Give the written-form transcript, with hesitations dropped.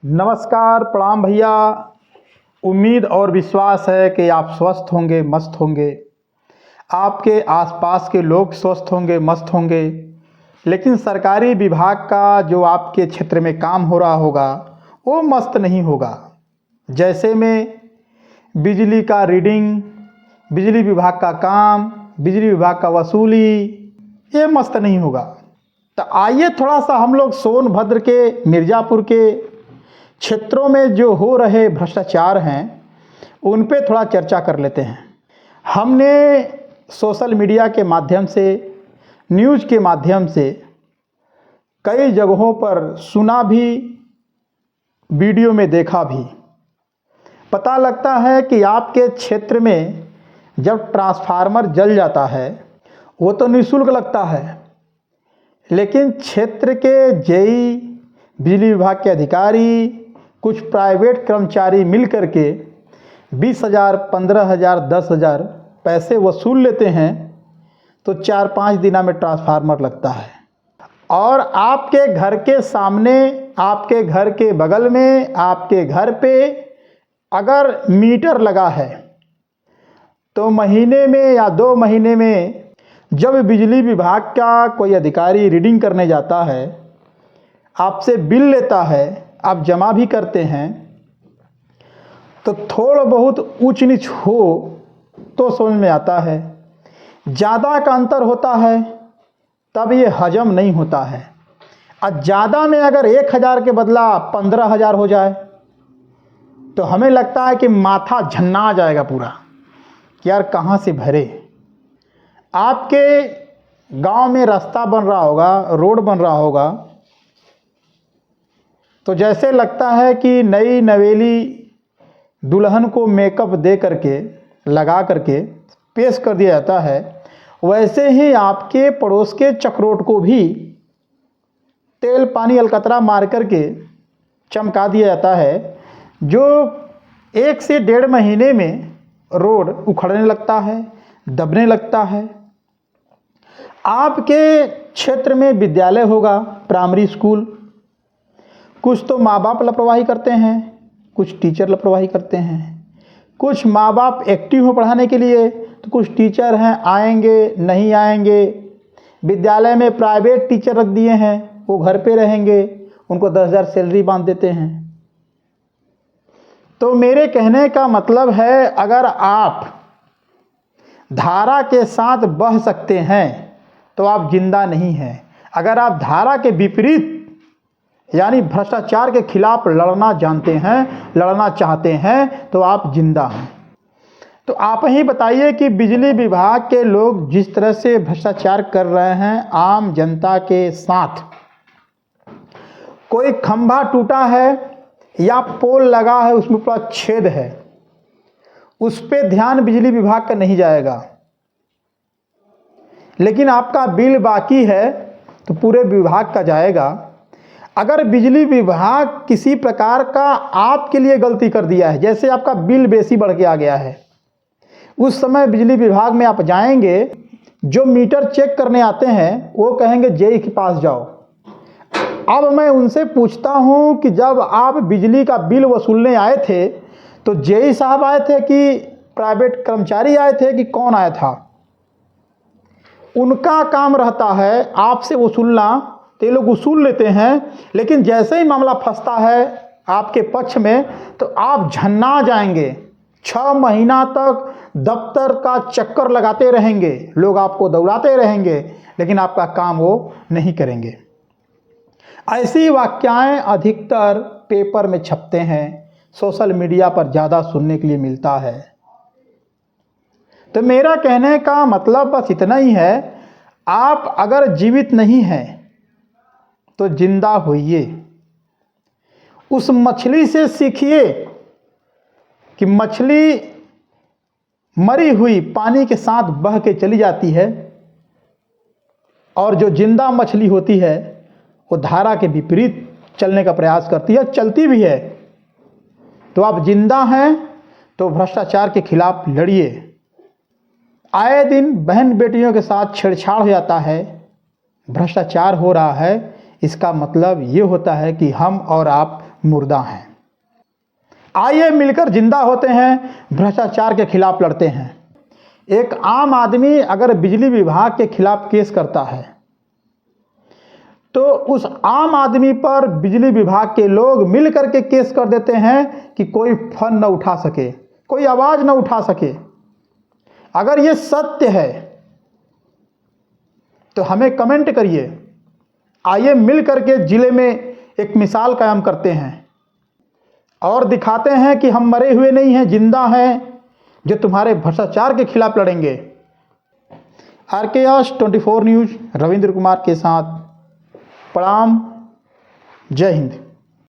नमस्कार, प्रणाम भैया। उम्मीद और विश्वास है कि आप स्वस्थ होंगे, मस्त होंगे, आपके आसपास के लोग स्वस्थ होंगे, मस्त होंगे। लेकिन सरकारी विभाग का जो आपके क्षेत्र में काम हो रहा होगा वो मस्त नहीं होगा। जैसे में बिजली का रीडिंग, बिजली विभाग का काम, बिजली विभाग का वसूली, ये मस्त नहीं होगा। तो आइए थोड़ा सा हम लोग सोनभद्र के, मिर्ज़ापुर के क्षेत्रों में जो हो रहे भ्रष्टाचार हैं उन पे थोड़ा चर्चा कर लेते हैं। हमने सोशल मीडिया के माध्यम से, न्यूज़ के माध्यम से कई जगहों पर सुना भी, वीडियो में देखा भी। पता लगता है कि आपके क्षेत्र में जब ट्रांसफार्मर जल जाता है वो तो निःशुल्क लगता है, लेकिन क्षेत्र के जेई, बिजली विभाग के अधिकारी, कुछ प्राइवेट कर्मचारी मिल कर के 20,000, 15,000, 10,000 पैसे वसूल लेते हैं तो 4-5 दिन में ट्रांसफार्मर लगता है। और आपके घर के सामने, आपके घर के बगल में, आपके घर पे अगर मीटर लगा है तो महीने में या 2 महीने में जब बिजली विभाग का कोई अधिकारी रीडिंग करने जाता है, आपसे बिल लेता है, आप जमा भी करते हैं, तो थोड़ा बहुत ऊंच नीच हो तो समझ में आता है। ज़्यादा का अंतर होता है तब ये हजम नहीं होता है। और ज़्यादा में अगर 1,000 के बदला 15,000 हो जाए तो हमें लगता है कि माथा झन्ना जाएगा पूरा, कि यार कहाँ से भरे। आपके गांव में रास्ता बन रहा होगा, रोड बन रहा होगा, तो जैसे लगता है कि नई नवेली दुल्हन को मेकअप दे करके, लगा करके पेश कर दिया जाता है, वैसे ही आपके पड़ोस के चक्रोट को भी तेल पानी अलकतरा मार करके चमका दिया जाता है, जो 1 से 1.5 महीने में रोड उखड़ने लगता है, दबने लगता है। आपके क्षेत्र में विद्यालय होगा, प्राइमरी स्कूल, कुछ तो माँ बाप लापरवाही करते हैं, कुछ टीचर लापरवाही करते हैं। कुछ माँ बाप एक्टिव हो पढ़ाने के लिए, तो कुछ टीचर हैं आएंगे नहीं आएंगे। विद्यालय में प्राइवेट टीचर रख दिए हैं, वो घर पे रहेंगे, उनको 10,000 सैलरी बांध देते हैं। तो मेरे कहने का मतलब है, अगर आप धारा के साथ बह सकते हैं तो आप जिंदा नहीं हैं। अगर आप धारा के विपरीत यानी भ्रष्टाचार के खिलाफ लड़ना जानते हैं, लड़ना चाहते हैं, तो आप जिंदा हैं। तो आप ही बताइए कि बिजली विभाग के लोग जिस तरह से भ्रष्टाचार कर रहे हैं आम जनता के साथ, कोई खंभा टूटा है या पोल लगा है उसमें पूरा छेद है, उस पर ध्यान बिजली विभाग का नहीं जाएगा, लेकिन आपका बिल बाकी है तो पूरे विभाग का जाएगा। अगर बिजली विभाग किसी प्रकार का आपके लिए गलती कर दिया है, जैसे आपका बिल बेसी बढ़ के आ गया है, उस समय बिजली विभाग में आप जाएंगे, जो मीटर चेक करने आते हैं वो कहेंगे जेई के पास जाओ। अब मैं उनसे पूछता हूं कि जब आप बिजली का बिल वसूलने आए थे तो जेई साहब आए थे कि प्राइवेट कर्मचारी आए थे कि कौन आया था? उनका काम रहता है आपसे वसूलना, तो ये लोग वसूल लेते हैं, लेकिन जैसे ही मामला फंसता है आपके पक्ष में तो आप झन्ना जाएंगे। 6 महीना तक दफ्तर का चक्कर लगाते रहेंगे, लोग आपको दौड़ाते रहेंगे, लेकिन आपका काम वो नहीं करेंगे। ऐसी वाक्याएं अधिकतर पेपर में छपते हैं, सोशल मीडिया पर ज़्यादा सुनने के लिए मिलता है। तो मेरा कहने का मतलब बस इतना ही है, आप अगर जीवित नहीं हैं तो जिंदा होइए। उस मछली से सीखिए कि मछली मरी हुई पानी के साथ बह के चली जाती है, और जो जिंदा मछली होती है वो धारा के विपरीत चलने का प्रयास करती है, चलती भी है। तो आप जिंदा हैं तो भ्रष्टाचार के खिलाफ लड़िए। आए दिन बहन बेटियों के साथ छेड़छाड़ हो जाता है, भ्रष्टाचार हो रहा है, इसका मतलब ये होता है कि हम और आप मुर्दा हैं। आइए मिलकर जिंदा होते हैं, भ्रष्टाचार के खिलाफ लड़ते हैं। एक आम आदमी अगर बिजली विभाग के खिलाफ केस करता है तो उस आम आदमी पर बिजली विभाग के लोग मिल करके केस कर देते हैं कि कोई फोन न उठा सके, कोई आवाज न उठा सके। अगर ये सत्य है तो हमें कमेंट करिए। आइए मिल करके जिले में एक मिसाल कायम करते हैं और दिखाते हैं कि हम मरे हुए नहीं हैं, जिंदा हैं, जो तुम्हारे भ्रष्टाचार के खिलाफ लड़ेंगे। RKS 24 न्यूज़ रविंद्र कुमार के साथ प्रणाम। जय हिंद।